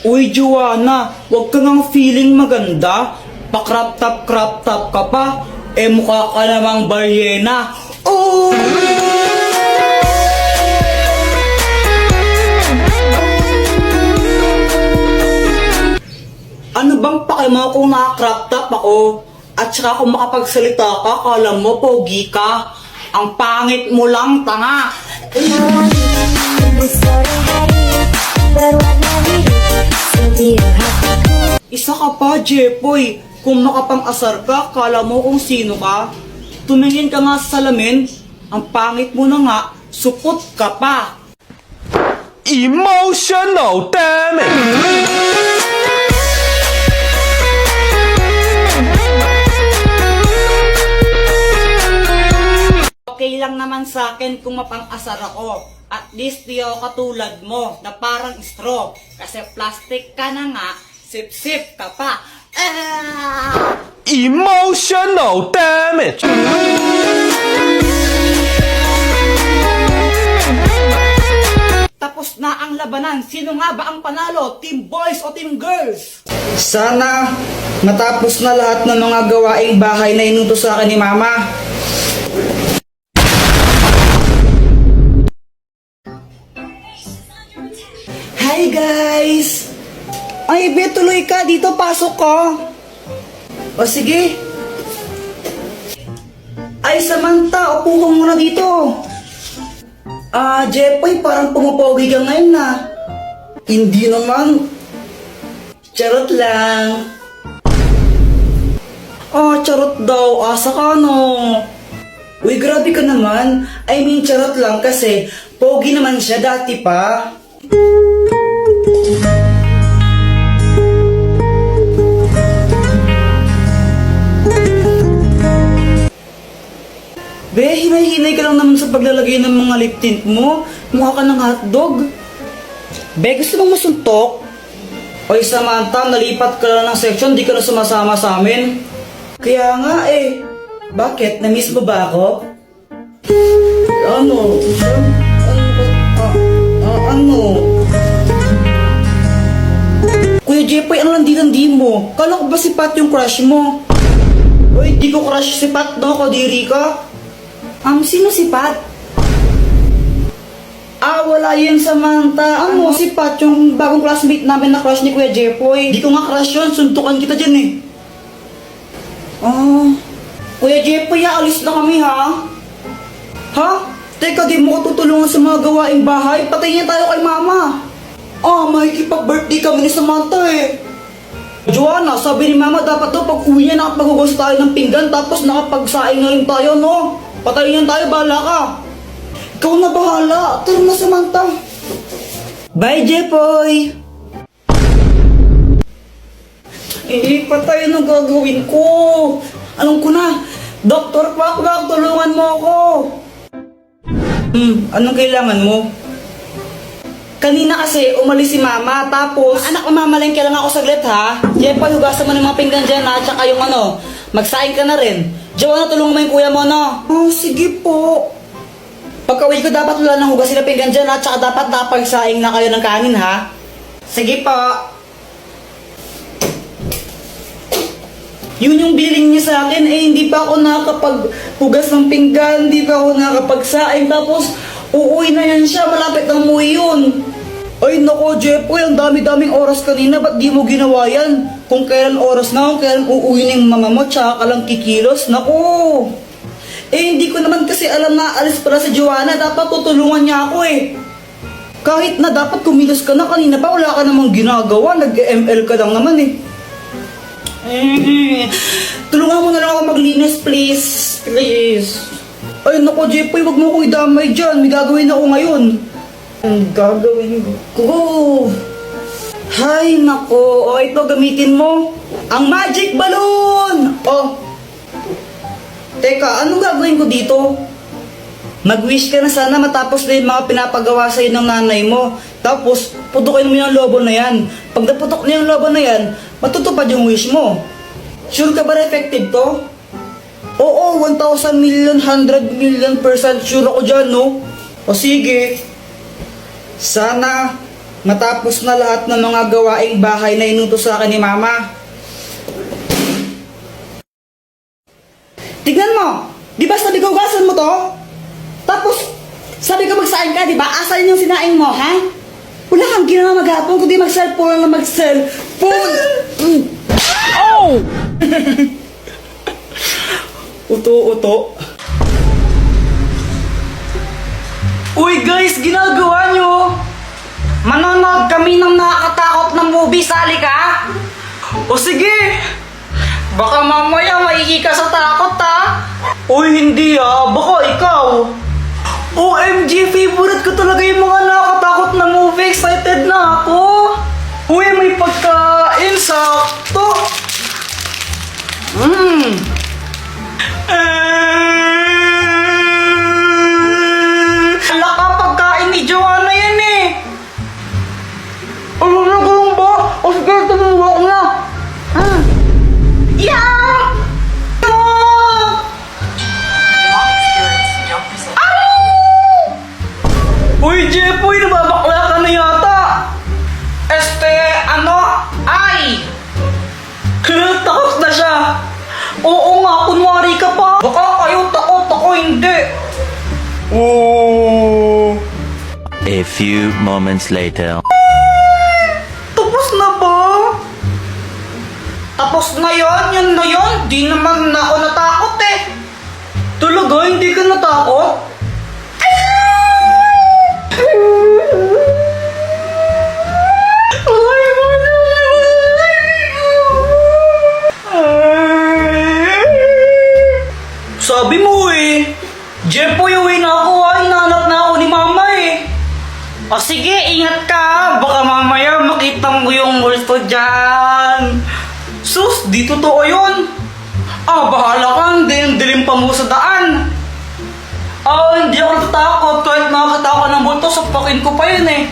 Uy, Joanna, wag ka ngang feeling maganda. Pa-crop top ka pa. Eh, mukha ka namang balyena. Oh! Ano bang pakimo kung naka-crop top ako? At saka kung makapagsalita ka, kala mo pogi ka. Ang pangit mo lang, tanga. Isa ka pa, Jepoy. Kung makapang-asar ka, kala mo kung sino ka. Tumingin ka nga sa salamin. Ang pangit mo na nga, supot ka pa. Emotional damage! Okay lang naman sa akin kung mapang-asar ako. At least di ako katulad mo na parang straw. Kasi plastic ka na nga, sip-sip ka pa. Ah! Emotional damage! Tapos na ang labanan. Sino nga ba ang panalo? Team boys o team girls? Sana matapos na lahat ng mga gawaing bahay na inutos sa akin ni Mama. Hi guys! Ay, be, tuloy ka. Dito, pasok ka. O sige. Ay, Samantha, upo ka muna dito. Jepoy, parang pumupogi ka ngayon na. Hindi naman. Charot lang. Charot daw. Asa ka, no? Uy, grabe ka naman. I mean, charot lang kasi pogi naman siya dati pa. Be, hinay-hinay ka lang naman sa paglalagay ng mga lip tint mo. Mukha ka ng hotdog. Be, gusto mong masuntok? Oy, Samantha, nalipat ka lang ng section, di ka na sumasama sa amin. Kaya nga eh. Bakit? Na-miss mo ba ako? Ano? Ano? Kuya Jepoy, ano landi-landi mo? Kala ko ba si Pat yung crush mo? Uy, di ko crush si Pat, no? Kadiri ka. Sino si Pat? Wala yun, Samantha. Ano? Si Pat, yung bagong classmate namin na crush ni Kuya Jepoy. Di ko nga crush yun, suntukan kita dyan eh. Kuya Jepoy, alis na kami ha? Ha? Teka, di mo ko tutulungan sa mga gawaing bahay? Patayin tayo kay Mama. Makikipag-birthday kami ni Samantha eh. Joanna, sabi ni Mama dapat daw pag uwi niya nakapaghugas tayo ng pinggan tapos nakapagsaing na rin tayo, no? Patayin tayo, bahala ka. Ikaw na bahala. Tara na, Samantha. Bye, Jepoy. Patay na gagawin ko. Alam ko na. Dr. Pakbak, tulungan mo ako. Anong kailangan mo? Kanina kasi umalis si Mama, tapos anak, umamalengke lang ako saglit ha. Jepoy, hugasan mo ng mga pinggan dyan ha, tsaka yung magsaing ka na rin. Joanna, tulungan mo yung kuya mo, no? Sige po. Pagka-uwi ko dapat wala nang hugasin na pinggan dyan ha, tsaka dapat napagsaing na kayo ng kanin ha. Sige po. Yun yung biling niya sa akin, hindi pa ako nakakapaghugas ng pinggan, hindi pa ako nakakapagsaing, tapos uuwi na yan siya, malapit ng umuwi yun. Ay nako, Jepoy, ang dami-daming oras kanina, ba't di mo ginawa yan? Kung kailan oras na, kung kailan uuwi ng mama mo, tsaka ka lang kikilos, nako. Hindi ko naman kasi alam na alis pala si Joanna, dapat tutulungan niya ako eh. Kahit na dapat kumilos ka na kanina pa, wala ka namang ginagawa, nag-ML ka lang naman eh. Tulungan mo na lang ako maglinis, please. Please. Ay, naku, Jepoy, wag mo ko idamay dyan. May gagawin ako ngayon. Ang gagawin ko? Hay, naku. Ito, gamitin mo. Ang magic balloon! Teka, anong gagawin ko dito? Mag-wish ka na sana matapos na yung mga pinapagawa sa'yo ng nanay mo. Tapos, putukin mo yung lobo na yan. Pag naputok na yung lobo na yan, matutupad yung wish mo. Sure ka ba na effective to? Oo, 1,000 million, 100 million % sure ako dyan, no? O sige. Sana Matapos na lahat ng mga gawaing bahay na inutos sa akin ni Mama. Tignan mo! Di ba sabi ko hugasan mo to? Tapos, sabi ko magsaing ka, di ba? Asan yung sinaing mo, ha? Wala kang ginawa maghapon, kundi mag-cellphone lang mag-cellphone! Oh! Uto-uto. Uy guys, ginagawa nyo! Manonood kami ng nakakatakot na movie, sali ka? O sige! Baka mamaya maigi ka sa takot ha? Uy, hindi baka ikaw. OMG, favorite ko talaga yung mga nakakatakot na movie. Excited na ako. Uy, may pagkain, sakto. Hala ka, pagkain ni Joanna yan eh. Ano na ganun ba? O sige, tumuwa ko na. Yeah! Uy, Jepoy, nababakla ka na yata. Ay! Takot na siya. Oo nga, kunwari ka pa. Baka kayo takot, ako hindi. Oh. A few moments later. Tapos na ba? Tapos na yun, yun na yun. Di naman na ako natakot eh. Talaga, hindi ka natakot? Sabi mo eh, Jepoy, uwi na ako hinahanap na ako ni Mama eh. O sige, ingat ka, baka mamaya makita mo yung multo dyan. Sus, di totoo yun. Bahala ka, hindi dilim pa mo sa daan. Hindi ako natatakot, kahit nakakita ako ng multo, sapakin ko pa yun eh.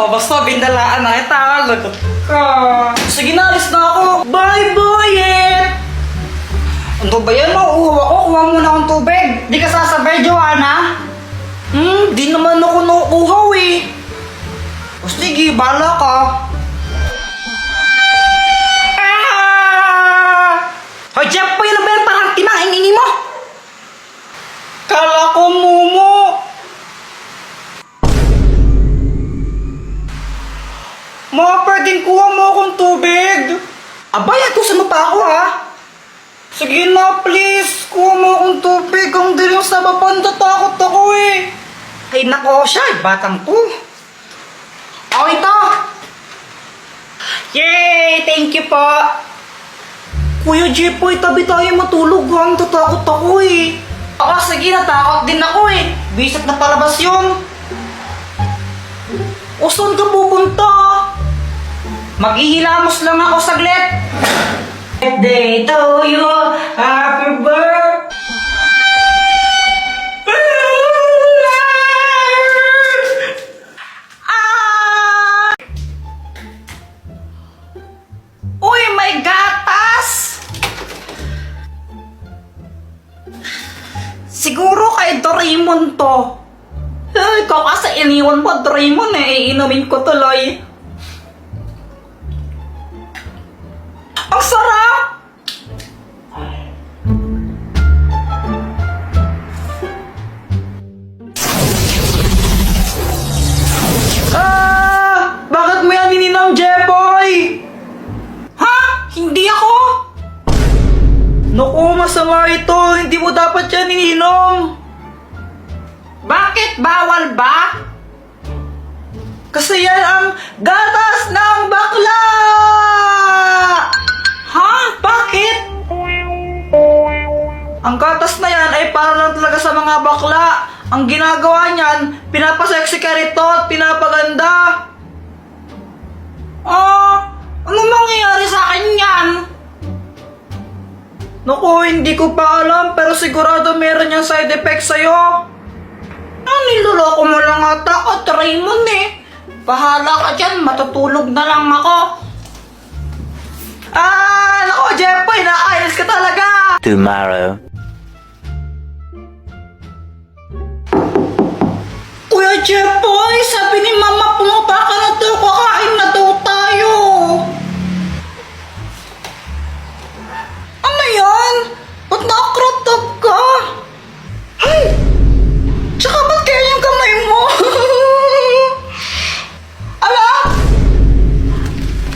Basta bindalaan na kita, lagot ka. Sige na, alis na ako. Bye, boyet! Ano ba yan? Mauuhaw ako. Kuha muna akong tubig. Di ka sasabay, Joanna? Di naman ako nauuhaw eh. O sige, bala ka. Hoy, Jeff, po yun na ba yan? Parang timang ini mo. Kala ko, Mumu. Mga pwedeng kuha mo akong tubig. Abay, atusan mo pa ako ha. Sige na, please. Kuha mo akong tubig. Ang dilim sa baba, natatakot ako eh. Ay nako siya, batang to. Ito. Yay! Thank you po. Kuya Jepoy, tabi tayo matulog ha. Natatakot ako eh. Sige, natakot din ako eh. Bisit na palabas yun. O saan ka pupunta? Maghihilamos lang ako saglit. Birthday to you, happy birthday. Uy, may gatas! Siguro kay Doraemon to. Ikaw kasi iniwan mo, Doraemon eh. Iinumin ko tuloy. Ang sarap! Bakit mo yan ininom, Jepoy? Ha? Hindi ako? Naku, masama ito. Hindi mo dapat yan ininom. Bakit? Bawal ba? Kasi yan ang gatas ng bakla! Ha? Bakit? Ang gatas na yan ay para lang talaga sa mga bakla. Ang ginagawa niyan, pinapasexy ka rito at pinapaganda. Ano mangyayari sa akin yan? Naku, hindi ko pa alam pero sigurado meron yung side effects sa'yo. Niloloko mo lang ata ako, Raymond eh. Bahala ka dyan, matutulog na lang ako. Naku, Jepoy, nakainis ka talaga. Tomorrow. Kuya Jepoy, sabi ni Mama, pumunta ka na daw, kakain na daw tayo. Ano yan? Ba't naka-crop top ka? Ay! Tsaka ba't kaya yung kamay mo? Ala?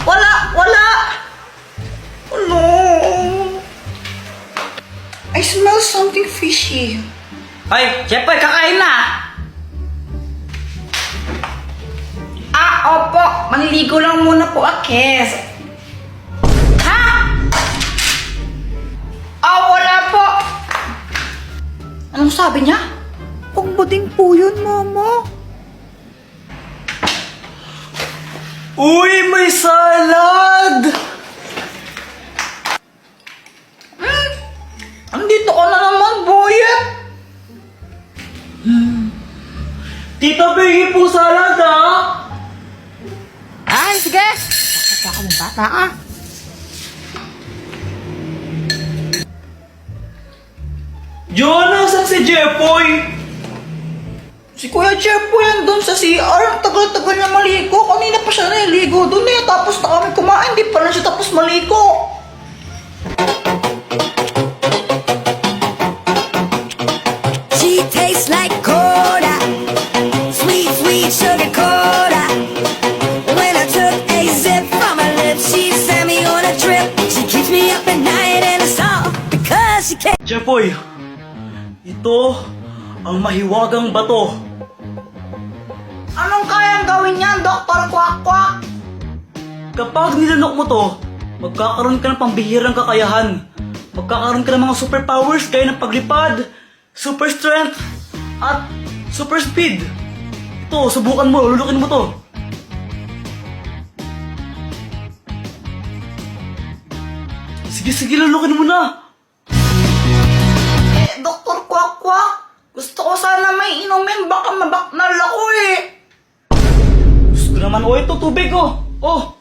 Wala! Ano? I smell something fishy. Hoy, Jepoy, kakain na! Opo. Maniligo lang muna po, Akes. Ha? Wala po. Anong sabi niya? Pagbading po yun, Mama. Uy, may salad! Andito ka na naman, Boyet. Tita, bigay po salad, ha? Ay, sige! Basta ka mong bata, ah! Joanna, saan si Jepoy? Si Kuya Jepoy andun sa CR. Ang tagal-tagal niya maligo. Kanina pa siya naligo dun eh. Tapos na kami kumain. Di pa na siya tapos maligo. She tastes like cola, sweet, sweet sugar cola. When I took a sip from her lips, she sent me on a trip. She keeps me up at night and it's all because she can't. Jepoy, ito ang mahiwagang bato. Anong kayang gawin niyan, Dr. Kwak-Kwak? Kapag nilanok mo to, magkakaroon ka ng pambihirang kakayahan. Magkakaroon ka ng mga superpowers gaya ng paglipad, super strength, at super speed. Ito, subukan mo, lulukin mo to. Sige, lulukin mo na. Dr. Kwak-Kwak, gusto ko sana may inumin. Baka mabaknal ako eh. Gusto ko naman, ito tubig oh. Oh,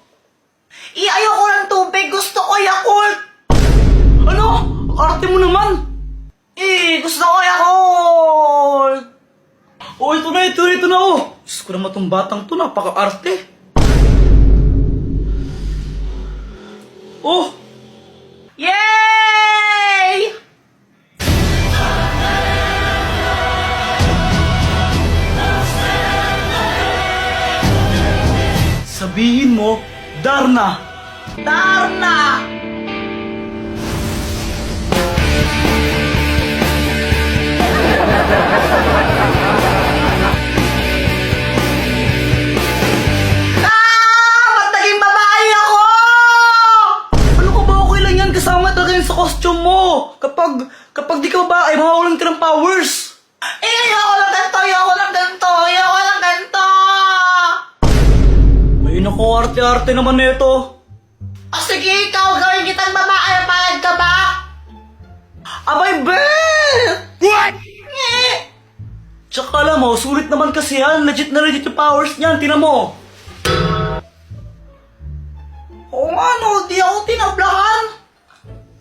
Ayoko ng tubig. Gusto ko Yakult. ano? Ang arte mo naman. Gusto ko Yakult. Oh, ito na oh. Gusto ko naman itong batang to, napaka-arte. Oh, Yay! sabihin mo, Darna. Darna! Ba't naging babae ako? Ano ka ba, okay lang yan, kasama talaga yun sa costume mo. Kapag di ka babae, mawawalan ka ng powers. Ayoko lang ganito. Ay nako, arte-arte naman nito. Sige, ikaw, gawin kitang babae. Payag ka ba? Abay, Beth! What? Tsaka alam mo, sulit naman kasi yan. Legit na legit yung powers niyan, tinan mo. Oo nga, no. Di ako tinablahan.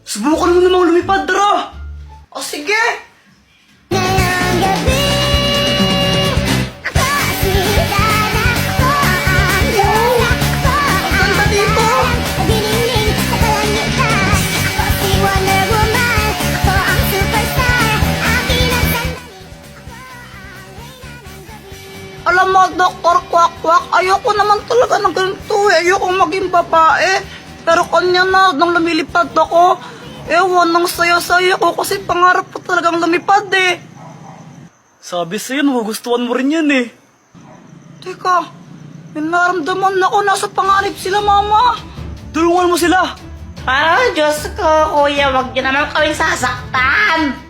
Subukan mo namang lumipad, Dara. Sige. Ngayong gabi, ako si Dana, ako ang lola, ako ang Ganda dito. nagdidingling sa kalangitan. Ako si Wonder Woman, ako ang superstar, akin ang sandali, ako ang reyna ng gabi. Alam mo, Dr. Kwak-Kwak, ayoko naman talaga ng ganito eh. Ayoko maging babae. Pero kanya na, nang lumilipad ako, ewan, nang saya-saya ko kasi pangarap ko talagang lumipad eh. Sabi sa'yo, magugustuhan mo rin yan eh. Teka, may naramdaman ako, nasa pangarap sila, Mama. Tulungan mo sila. Diyos ko, kuya, wag niyo naman kaming sasaktan.